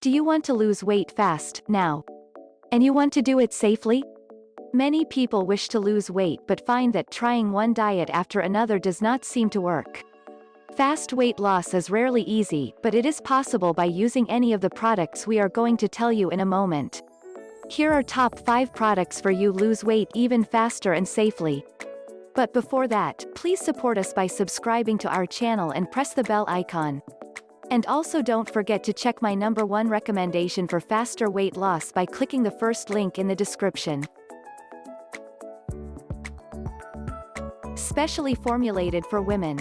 Do you want to lose weight fast, now? And you want to do it safely? Many people wish to lose weight but find that trying one diet after another does not seem to work. Fast weight loss is rarely easy, but it is possible by using any of the products we are going to tell you in a moment. Here are top 5 products for you lose weight even faster and safely. But before that, please support us by subscribing to our channel and press the bell icon. And also don't forget to check my #1 recommendation for faster weight loss by clicking the first link in the description. Specially formulated for women.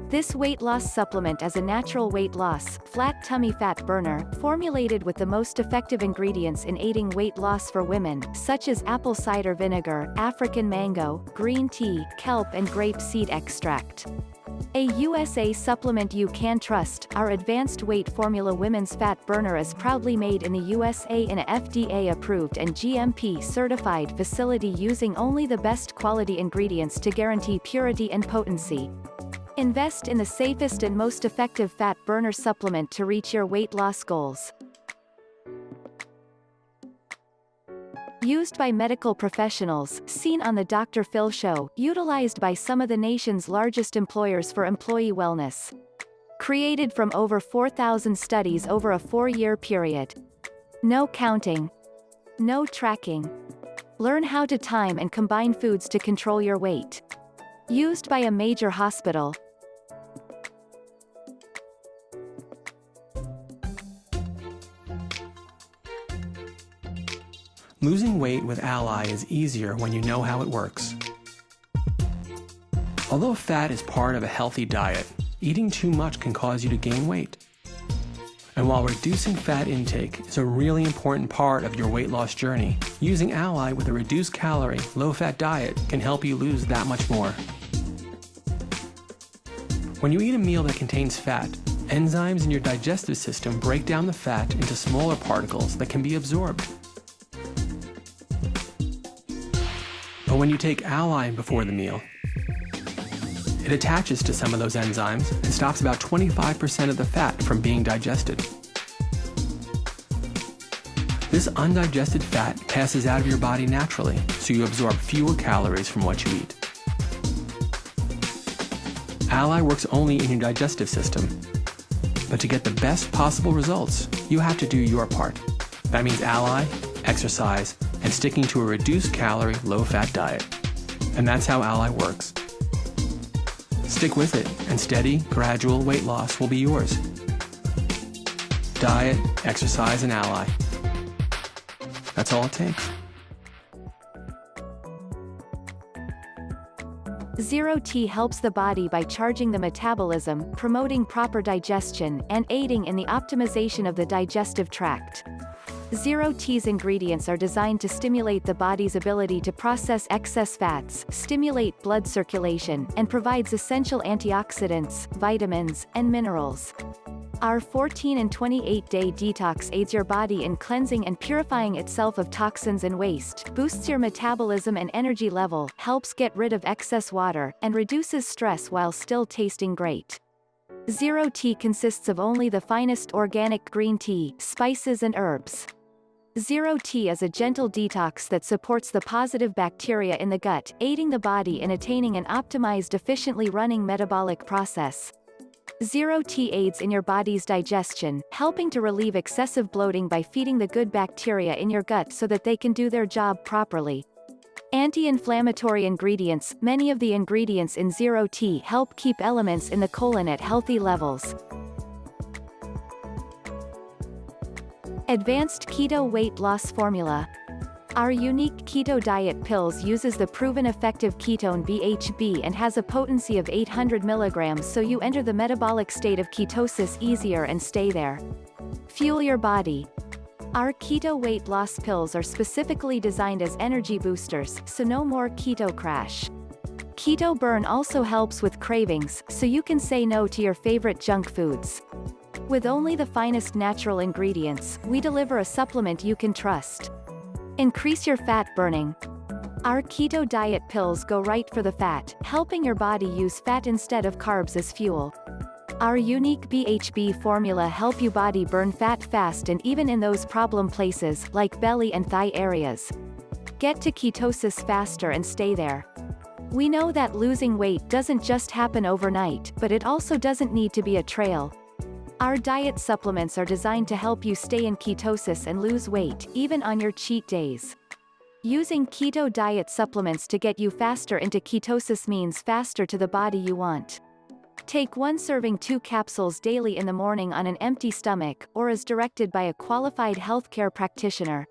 This weight loss supplement is a natural weight loss, flat tummy fat burner, formulated with the most effective ingredients in aiding weight loss for women, such as apple cider vinegar, African mango, green tea, kelp and grape seed extract. A USA supplement you can trust, our advanced weight formula women's fat burner is proudly made in the USA in a FDA-approved and GMP-certified facility using only the best quality ingredients to guarantee purity and potency. Invest in the safest and most effective fat burner supplement to reach your weight loss goals. Used by medical professionals, seen on the Dr. Phil Show, utilized by some of the nation's largest employers for employee wellness. Created from over 4,000 studies over a 4-year period. No counting. No tracking. Learn how to time and combine foods to control your weight. Used by a major hospital. Losing weight with Ally is easier when you know how it works. Although fat is part of a healthy diet, eating too much can cause you to gain weight. And while reducing fat intake is a really important part of your weight loss journey, using Ally with a reduced calorie, low-fat diet can help you lose that much more. When you eat a meal that contains fat, enzymes in your digestive system break down the fat into smaller particles that can be absorbed. But when you take Ally before the meal, it attaches to some of those enzymes and stops about 25% of the fat from being digested. This undigested fat passes out of your body naturally, so you absorb fewer calories from what you eat. Ally works only in your digestive system, but to get the best possible results, you have to do your part. That means Ally, exercise, and sticking to a reduced calorie, low-fat diet. And that's how Ally works. Stick with it, and steady, gradual weight loss will be yours. Diet, exercise, and Ally. That's all it takes. Zero T helps the body by charging the metabolism, promoting proper digestion, and aiding in the optimization of the digestive tract. Zero T's ingredients are designed to stimulate the body's ability to process excess fats, stimulate blood circulation, and provides essential antioxidants, vitamins, and minerals. Our 14 and 28-day detox aids your body in cleansing and purifying itself of toxins and waste, boosts your metabolism and energy level, helps get rid of excess water, and reduces stress while still tasting great. Zero T consists of only the finest organic green tea, spices and herbs. Zero T is a gentle detox that supports the positive bacteria in the gut, aiding the body in attaining an optimized efficiently running metabolic process. Zero T aids in your body's digestion, helping to relieve excessive bloating by feeding the good bacteria in your gut so that they can do their job properly. Anti-inflammatory ingredients. Many of the ingredients in Zero T help keep elements in the colon at healthy levels. Advanced Keto Weight Loss Formula. Our unique keto diet pills uses the proven effective ketone BHB and has a potency of 800 milligrams, so you enter the metabolic state of ketosis easier and stay there. Fuel your body. Our keto weight loss pills are specifically designed as energy boosters, so no more keto crash. Keto burn also helps with cravings, so you can say no to your favorite junk foods. With only the finest natural ingredients, we deliver a supplement you can trust. Increase your fat burning. Our keto diet pills go right for the fat, helping your body use fat instead of carbs as fuel. Our unique BHB formula help your body burn fat fast and even in those problem places like belly and thigh areas. Get to ketosis faster and stay there. We know that losing weight doesn't just happen overnight, but it also doesn't need to be a trail. Our diet supplements are designed to help you stay in ketosis and lose weight, even on your cheat days. Using keto diet supplements to get you faster into ketosis means faster to the body you want. Take 1 serving 2 capsules daily in the morning on an empty stomach or as directed by a qualified healthcare practitioner.